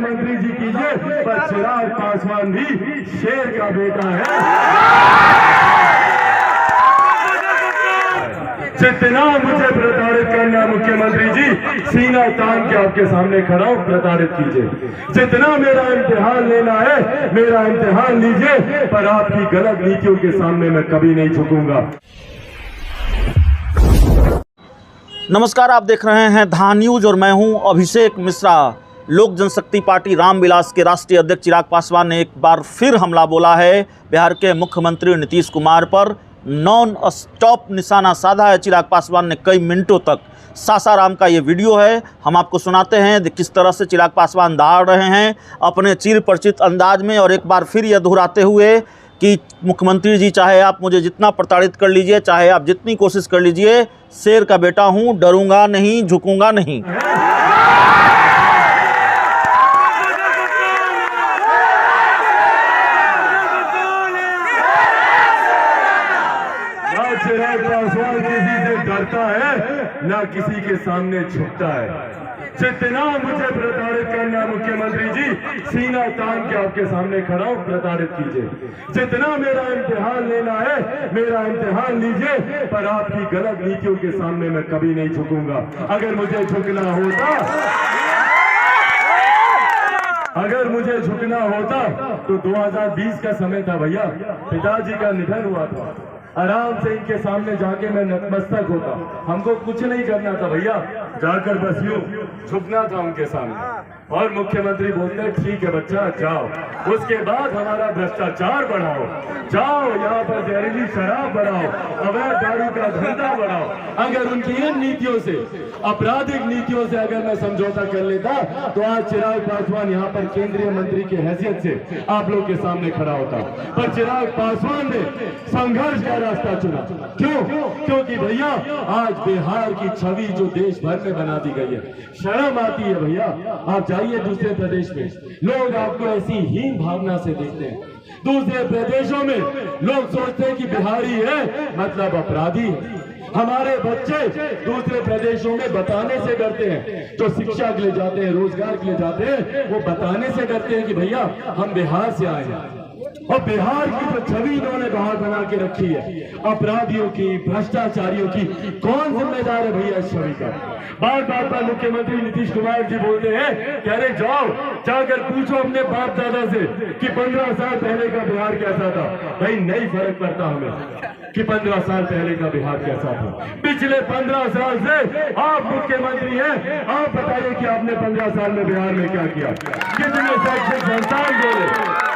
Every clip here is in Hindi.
मंत्री जी कीजिए, पर चिराग पासवान भी शेर का बेटा है। जितना मुझे प्रताड़ित करना मुख्यमंत्री जी, सीना तान के आपके सामने खड़ा हूं, प्रताड़ित कीजिए। जितना मेरा इम्तिहान लेना है, मेरा इम्तिहान लीजिए, पर आपकी गलत नीतियों के सामने मैं कभी नहीं झुकूंगा। नमस्कार, आप देख रहे हैं धा न्यूज और मैं हूं अभिषेक मिश्रा। लोक जनशक्ति पार्टी रामविलास के राष्ट्रीय अध्यक्ष चिराग पासवान ने एक बार फिर हमला बोला है। बिहार के मुख्यमंत्री नीतीश कुमार पर नॉन स्टॉप निशाना साधा है चिराग पासवान ने कई मिनटों तक। सासाराम का ये वीडियो है, हम आपको सुनाते हैं किस तरह से चिराग पासवान दहाड़ रहे हैं अपने चिर परिचित अंदाज में, और एक बार फिर यह दोहराते हुए कि मुख्यमंत्री जी, चाहे आप मुझे जितना प्रताड़ित कर लीजिए, चाहे आप जितनी कोशिश कर लीजिए, शेर का बेटा हूं, डरूंगा नहीं, झुकूंगा नहीं। चिराग पासवान किसी से डरता है, ना किसी के सामने झुकता है। जितना मुझे प्रताड़ित करना मुख्यमंत्री जी, सीना तान के आपके सामने खड़ा हूं, प्रताड़ित कीजिए। जितना मेरा इम्तिहान लेना है, मेरा इम्तिहान लीजिए, पर आपकी गलत नीतियों के सामने मैं कभी नहीं झुकूंगा। अगर मुझे झुकना होता तो 2020 का समय था भैया, पिताजी का निधन हुआ था। आराम से इनके सामने जाके मैं नतमस्तक होता, हमको कुछ नहीं करना था भैया, जाकर बस यूं झुकना था उनके सामने। और मुख्यमंत्री बोलते हैं ठीक है बच्चा जाओ, उसके बाद हमारा भ्रष्टाचार बढ़ाओ, जाओ यहाँ पर जहरीली शराब बढ़ाओ, अवैध दारू का धंधा बढ़ाओ। अगर उनकी इन नीतियों से, आपराधिक नीतियों से अगर मैं समझौता कर लेता तो आज चिराग पासवान यहाँ पर केंद्रीय मंत्री की हैसियत से आप लोग के सामने खड़ा होता। पर चिराग पासवान ने संघर्ष का रास्ता चुना। क्यों? क्योंकि भैया आज बिहार की छवि जो देश भर में बना दी गई है, शर्म आती है भैया। आप जाइए दूसरे प्रदेश में, लोग आपको ऐसी हीन भावना से देखते हैं। दूसरे प्रदेशों में लोग सोचते हैं कि बिहारी है मतलब अपराधी है। हमारे बच्चे दूसरे प्रदेशों में बताने से डरते हैं, जो शिक्षा के लिए जाते हैं, रोजगार के लिए जाते हैं, वो बताने से डरते हैं कि भैया हम बिहार से आए हैं। और बिहार की जो छवि इन्होंने बाहर बना के रखी है, अपराधियों की, भ्रष्टाचारियों की, कौन जिम्मेदार है भैया इस छवि का? बार बार मुख्यमंत्री नीतीश कुमार जी बोलते हैं कि अरे जाओ जाकर पूछो अपने बाप दादा से कि 15 साल पहले का बिहार कैसा था। भाई नहीं फर्क पड़ता हमें कि 15 साल पहले का बिहार कैसा था। पिछले 15 साल से आप मुख्यमंत्री हैं, आप बताइए कि आपने 15 साल में बिहार में क्या किया? कितने शैक्षिक संस्थान खोले,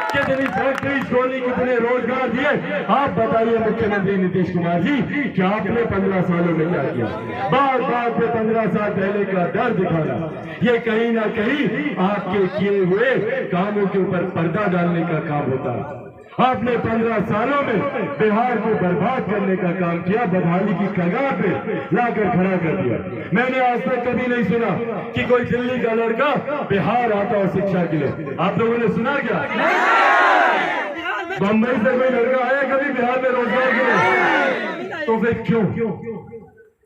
कितनी फैक्ट्री खोली, कितने रोजगार दिए? आप बताइए मुख्यमंत्री नीतीश कुमार जी कि आपने 15 सालों में क्या किया? बार बार पे 15 साल पहले का डर दिखाना, ये कहीं ना कहीं आपके किए हुए कामों के ऊपर पर्दा डालने का काम होता है। आपने 15 सालों में बिहार को बर्बाद करने का काम किया, बदहाली की कगार पे लाकर खड़ा कर दिया। मैंने आज तक कभी नहीं सुना कि कोई दिल्ली का लड़का बिहार आता हो शिक्षा के लिए। आप लोगों ने सुना क्या? बंबई से कोई लड़का आया कभी बिहार में रोजगार के लिए? तो फिर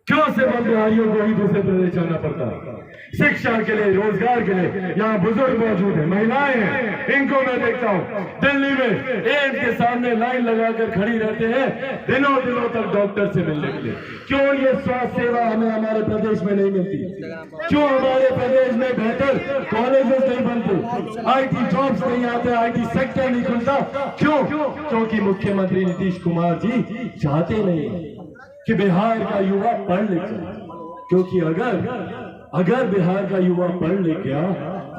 क्यों सिर्फ हम बिहारियों को ही दूसरे प्रदेश जाना पड़ता है शिक्षा के लिए, रोजगार के लिए? यहाँ बुजुर्ग मौजूद है, महिलाएं हैं, इनको मैं देखता हूँ दिल्ली में एम्स के सामने लाइन लगाकर खड़ी रहते हैं दिनों तक डॉक्टर से मिलने के लिए। क्यों ये स्वास्थ्य सेवा हमें हमारे प्रदेश में नहीं मिलती? क्यों हमारे प्रदेश में बेहतर कॉलेजेस नहीं बनते, IT जॉब्स नहीं आते, IT सेक्टर नहीं खुलता? क्यों? क्योंकि मुख्यमंत्री नीतीश कुमार जी चाहते नहीं कि बिहार का युवा पढ़ लिख जाए। क्योंकि अगर बिहार का युवा पढ़ लिख गया,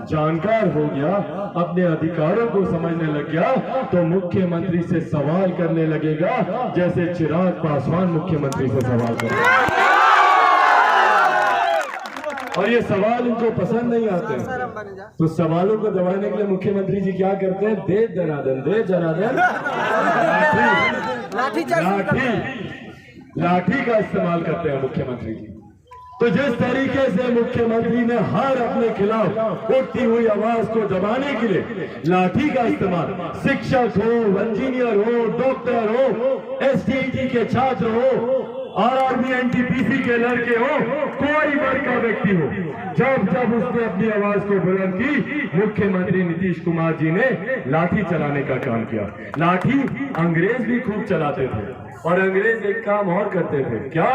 जानकार हो गया, अपने अधिकारों को समझने लग गया, तो मुख्यमंत्री से सवाल करने लगेगा जैसे चिराग पासवान मुख्यमंत्री से सवाल करेगा। और ये सवाल इनको पसंद नहीं आते, तो सवालों को दबाने के लिए मुख्यमंत्री जी क्या करते हैं? दे दनादन लाठी का इस्तेमाल करते हैं मुख्यमंत्री जी। तो जिस तरीके से मुख्यमंत्री ने हर अपने खिलाफ उठती हुई आवाज को दबाने के लिए लाठी का इस्तेमाल, शिक्षक हो, इंजीनियर हो, डॉक्टर हो, STT के छात्र हो, RRB NTPC के लड़के हो, कोई वर्ग का व्यक्ति हो, जब जब उसने अपनी आवाज को बुलंद की, मुख्यमंत्री नीतीश कुमार जी ने लाठी चलाने का काम किया। लाठी अंग्रेज भी खूब चलाते थे, और अंग्रेज एक काम और करते थे, क्या?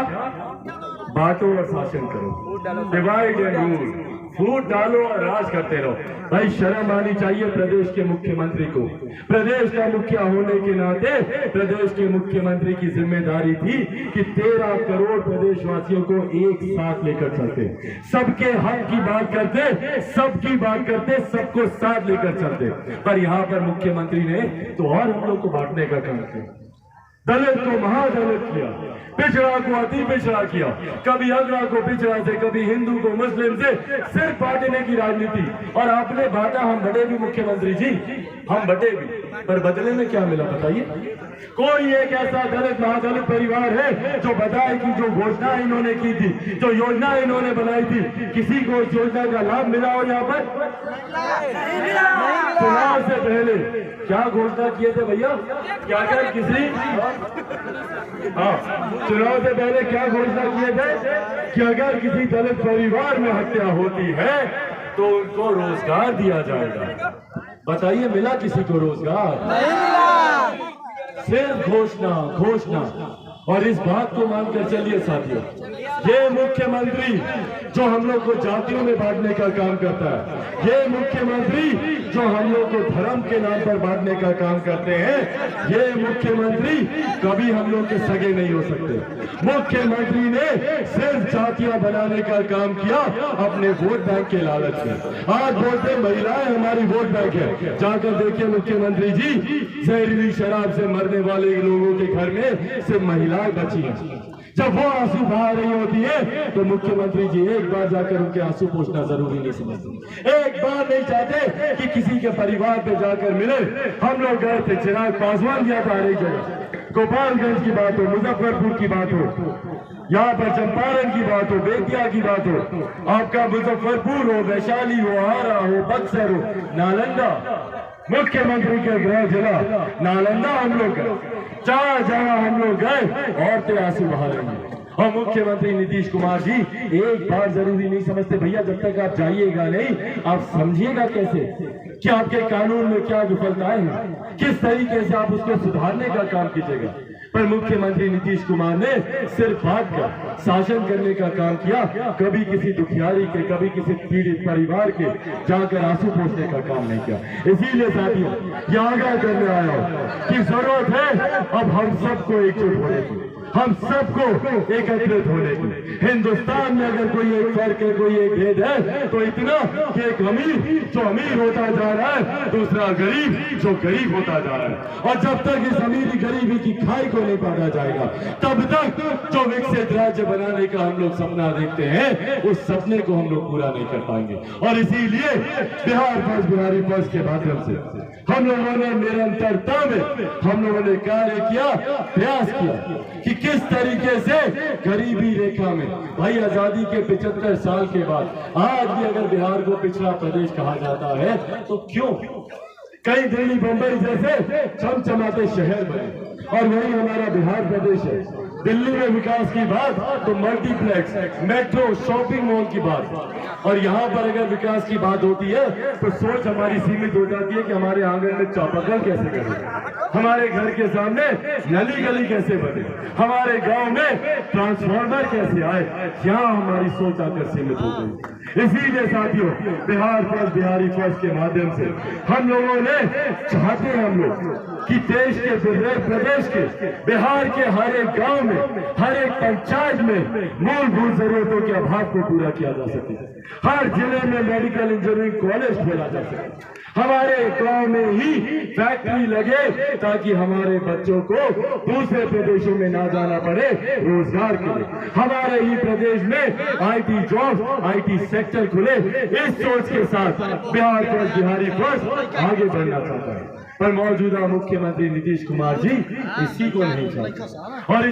बांटो और शासन करो, डिवाइड एंड रूल, फूट डालो और राज करते रहो। भाई शर्म आनी चाहिए प्रदेश के मुख्यमंत्री को। प्रदेश का मुखिया होने के नाते प्रदेश के मुख्यमंत्री की जिम्मेदारी थी कि 13 करोड़ प्रदेशवासियों को एक साथ लेकर चलते, सबके हक की बात करते, सबकी बात करते, सबको साथ लेकर चलते। पर यहाँ पर मुख्यमंत्री ने तो और हम लोग को बांटने का काम किया, दलित को महादलित किया, पिछड़ा को अति पिछड़ा किया, कभी अगड़ा को पिछड़ा से, कभी हिंदू को मुस्लिम से, सिर्फ बांटने की राजनीति। और आपने बांटा, हम बटे भी मुख्यमंत्री जी, हम बटे भी, पर बदले में क्या मिला बताइए? कोई एक ऐसा दलित महादलित परिवार है जो बताए कि जो घोषणा इन्होंने की थी, जो योजना इन्होंने बनाई थी, किसी को उस योजना का लाभ मिला हो? यहाँ पर चुनाव से पहले क्या घोषणा किए थे भैया? क्या क्या किसी चुनाव से पहले क्या घोषणा किए थे कि अगर किसी दलित परिवार में हत्या होती है तो उनको रोजगार दिया जाएगा। बताइए मिला किसी को रोजगार? सिर्फ घोषणा घोषणा। और इस बात को मानकर चलिए साथियों, ये मुख्यमंत्री जो हम लोग को जातियों में बांटने का काम करता है, ये मुख्यमंत्री जो हम लोग को धर्म के नाम पर बांटने का काम करते हैं, ये मुख्यमंत्री कभी हम लोग के सगे नहीं हो सकते। मुख्यमंत्री ने सिर्फ जातियां बनाने का काम किया अपने वोट बैंक के लालच में। आज बोलते महिलाएं हमारी वोट बैंक है, जाकर देखिए मुख्यमंत्री जी, जहरीली शराब से मरने वाले लोगों के घर में सिर्फ महिलाएं बची हैं। जब वो आंसू बहा रही होती है तो मुख्यमंत्री जी एक बार जाकर उनके आंसू पोंछना जरूरी नहीं समझते, एक बार नहीं चाहते कि किसी के परिवार पे जाकर मिले। हम लोग गए थे, चिराग पासवान गया था हर एक जगह, गोपालगंज की बात हो, मुजफ्फरपुर की बात हो, यहाँ पर चंपारण की बात हो, बेतिया की बात हो, आपका मुजफ्फरपुर हो, वैशाली हो, आरा हो, बक्सर हो, नालंदा, मुख्यमंत्री के गृह जिला नालंदा हम लोग गए, जहां जहां हम लोग गए औरतें आंसू बहा रही हैं। और मुख्यमंत्री नीतीश कुमार जी एक बार जरूरी नहीं समझते भैया, जब तक आप जाइएगा नहीं आप समझिएगा कैसे कि आपके कानून में क्या विफलताएं हैं, किस तरीके से आप उसको सुधारने का काम कीजिएगा। पर मुख्यमंत्री नीतीश कुमार ने सिर्फ बात कर शासन करने का काम किया, कभी किसी दुखियारी के, कभी किसी पीड़ित परिवार के जाकर आंसू पोंछने का काम नहीं किया। इसीलिए साथियों ये आगाह करने आया हूं कि जरूरत है अब हम सबको एकजुट होने की, हम सबको एकत्रित होने की। हिंदुस्तान में अगर कोई एक फर्क है, कोई एक भेद है तो इतना कि एक अमीर जो अमीर होता जा रहा है, दूसरा गरीब जो गरीब होता जा रहा है। और जब तक इस अमीरी गरीबी की खाई को नहीं पाना जाएगा, तब तक जो विकसित राज्य बनाने का हम लोग सपना देखते हैं, उस सपने को हम लोग पूरा नहीं कर पाएंगे। और इसीलिए बिहार फर्स्ट, बिहारी फर्स्ट के माध्यम से हम लोगों ने निरंतरता में हम लोगों ने कार्य किया, प्रयास किया कि किस तरीके से गरीबी रेखा में, भाई आजादी के 75 साल के बाद आज भी अगर बिहार को पिछड़ा प्रदेश कहा जाता है तो क्यों? कई दिल्ली बंबई जैसे चमचमाते शहर बने और वही हमारा बिहार प्रदेश है। दिल्ली में विकास की बात तो मल्टीप्लेक्स, मेट्रो, शॉपिंग मॉल की बात, और यहाँ पर अगर विकास की बात होती है तो सोच हमारी सीमित हो जाती है कि हमारे आंगन में चापाकल कैसे करें, हमारे घर के सामने नली गली कैसे बने, हमारे गांव में ट्रांसफार्मर कैसे आए, यहाँ हमारी सोच आकर सीमित हो गई। इसीलिए साथियों बिहार फर्स्ट, बिहारी फर्स्ट के माध्यम से हम लोगों ने चाहते हैं हम लोग कि देश के, प्रदेश के, बिहार के हर एक गांव में, हर एक पंचायत में मूलभूत जरूरतों के अभाव को पूरा किया जा सके, हर जिले में मेडिकल इंजीनियरिंग कॉलेज खोला जा सके, हमारे गांव में ही फैक्ट्री लगे ताकि हमारे बच्चों को दूसरे प्रदेशों में ना जाना पड़े रोजगार के लिए, हमारे ही प्रदेश में आईटी जॉब, आईटी सेक्टर खुले। इस सोच के साथ बिहार फर्स्ट, बिहारी फर्स्ट आगे बढ़ना चाहता है, पर मौजूदा मुख्यमंत्री नीतीश कुमार जी इसी को नहीं चाहते और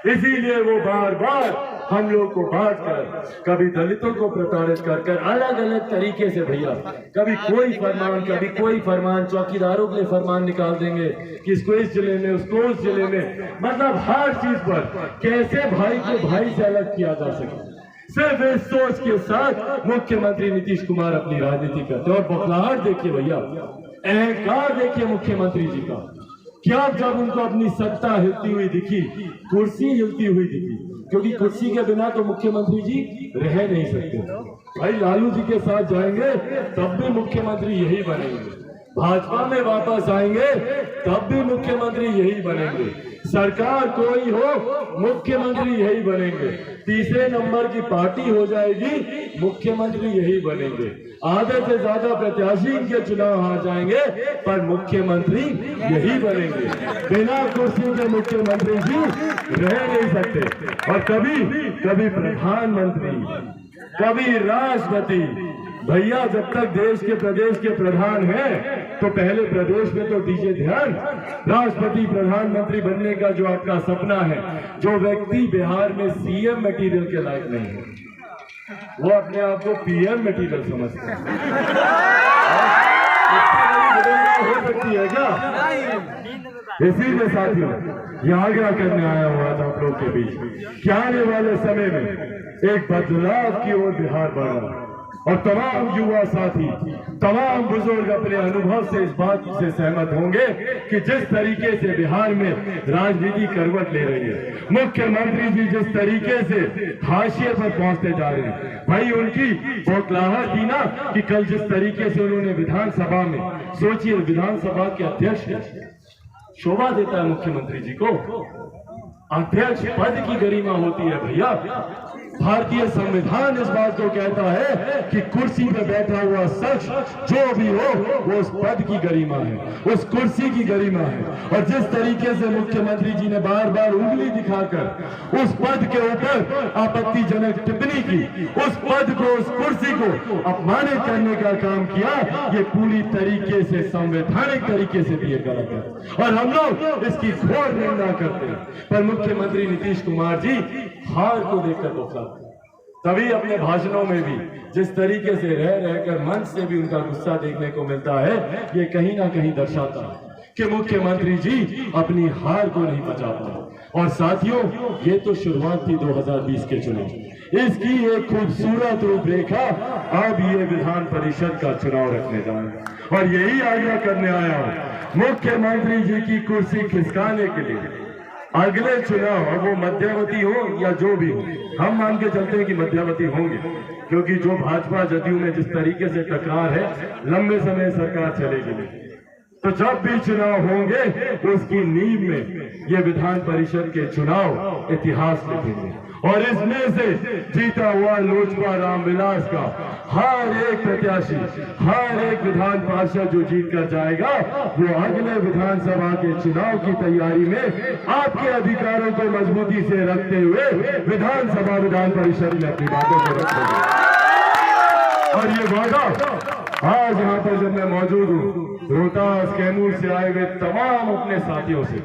इसीलिए वो बार बार हम लोग को बांट कर, कभी दलितों को प्रताड़ित कर अलग अलग तरीके से भैया, कभी कोई फरमान चौकीदारों के लिए फरमान निकाल देंगे कि इसको इस जिले में, उसको उस जिले में, मतलब हर चीज पर कैसे भाई को भाई से अलग किया जा सके, सिर्फ इस सोच के साथ मुख्यमंत्री नीतीश कुमार अपनी राजनीति करते हैं। और बौखलाहट देखिए भैया, अहंकार देखिए मुख्यमंत्री जी का। क्या जब उनको अपनी सत्ता हिलती हुई दिखी, कुर्सी हिलती हुई दिखी, क्योंकि कुर्सी के बिना तो मुख्यमंत्री जी रह नहीं सकते। भाई लालू जी के साथ जाएंगे तब भी मुख्यमंत्री यही बनेंगे, भाजपा में वापस आएंगे तब भी मुख्यमंत्री यही बनेंगे, सरकार कोई हो मुख्यमंत्री यही बनेंगे, तीसरे नंबर की पार्टी हो जाएगी मुख्यमंत्री यही बनेंगे, आधे से ज्यादा प्रत्याशी इनके चुनाव हार जाएंगे पर मुख्यमंत्री यही बनेंगे। बिना कुर्सी के मुख्यमंत्री जी रह नहीं सकते। और कभी प्रधानमंत्री, कभी राष्ट्रपति। भैया जब तक देश के प्रदेश के प्रधान हैं तो पहले प्रदेश में तो दीजिए ध्यान। राष्ट्रपति प्रधानमंत्री बनने का जो आपका सपना है, जो व्यक्ति बिहार में सीएम मटेरियल के लायक नहीं है, वो अपने आप को पीएम मटेरियल समझते हैं। हो सकती है क्या? इसीलिए साथियों ये आग्रह करने आया हुआ था आप लोग के बीच कि आने वाले समय में एक बदलाव की ओर बिहार बढ़ रहा है। और तमाम युवा साथी, तमाम बुजुर्ग अपने अनुभव से इस बात से सहमत होंगे कि जिस तरीके से बिहार में राजनीति करवट ले रही है, मुख्यमंत्री जी जिस तरीके से हाशिए पर पहुंचते जा रहे हैं, भाई उनकी बौखलाहट थी ना कि कल जिस तरीके से उन्होंने विधानसभा में, सोचिए विधानसभा के अध्यक्ष शोभा देता है मुख्यमंत्री जी को, अध्यक्ष पद की गरिमा होती है भैया। भारतीय संविधान इस बात को कहता है कि कुर्सी पर बैठा हुआ शख्स जो भी हो वो उस पद की गरिमा है, उस कुर्सी की गरिमा है। और जिस तरीके से मुख्यमंत्री जी ने बार बार उंगली दिखाकर उस पद के ऊपर आपत्तिजनक टिप्पणी की, उस पद को, उस कुर्सी को अपमानित करने का काम किया, ये पूरी तरीके से संवैधानिक तरीके से भी ये गलत है और हम लोग इसकी घोर निंदा करते हैं। पर मुख्यमंत्री नीतीश कुमार जी हार को देखकर बौखलाते, तभी अपने भाषणों में भी जिस तरीके से रह रहकर मंच से भी उनका गुस्सा देखने को मिलता है, ये कहीं ना कहीं दर्शाता है कि मुख्यमंत्री जी अपनी हार को नहीं बचा पाए। और साथियों ये तो शुरुआत थी 2020 के चुनाव, इसकी एक खूबसूरत रूपरेखा अब ये विधान परिषद का चुनाव रखने जा रहे हैं। और यही आग्रह करने आया हूं मुख्यमंत्री जी की कुर्सी खिसकाने के लिए अगले चुनाव, वो मध्यावधि हो या जो भी हो, हम मान के चलते हैं कि मध्यावधि होंगे, क्योंकि जो भाजपा जदयू में जिस तरीके से टकरार है, लंबे समय सरकार चलेगी नहीं। तो जब भी चुनाव होंगे उसकी नींव में ये विधान परिषद के चुनाव इतिहास लिखेंगे। और इसमें से जीता हुआ लोजपा रामविलास का हर एक प्रत्याशी, हर एक विधान पार्षद जो जीत कर जाएगा, वो अगले विधानसभा के चुनाव की तैयारी में आपके अधिकारों को मजबूती से रखते हुए विधानसभा विधान परिषद में अपनी बातों को रखेंगे। और ये वादा आज यहाँ पर जब मैं मौजूद हूँ, रोहतास कैमूर से आए हुए तमाम अपने साथियों से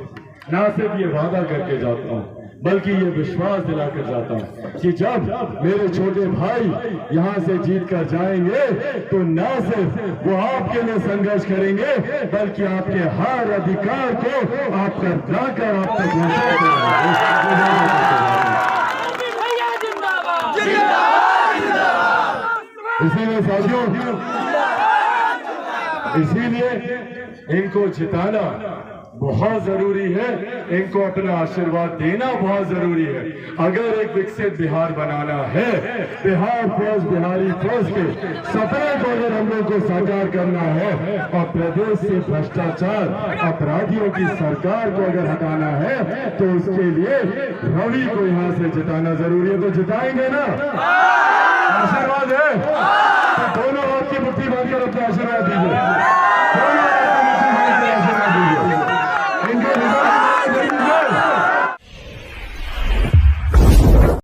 न सिर्फ ये वादा करके जाता हूँ, बल्कि ये विश्वास दिलाकर जाता हूँ कि जब मेरे छोटे भाई यहाँ से जीत कर जाएंगे तो न सिर्फ वो आपके लिए संघर्ष करेंगे, बल्कि आपके हर अधिकार को आप कर जाकर आप तक इसीलिए साथियों, इसीलिए इनको जिताना बहुत जरूरी है, इनको अपना आशीर्वाद देना बहुत जरूरी है। अगर एक विकसित बिहार बनाना है, बिहार फर्स्ट, बिहारी फर्स्ट के सपने को अगर हम लोग को साकार करना है और प्रदेश से भ्रष्टाचार अपराधियों की सरकार को अगर हटाना है, तो उसके लिए रवि को यहाँ से जिताना जरूरी है। तो जिताएंगे ना?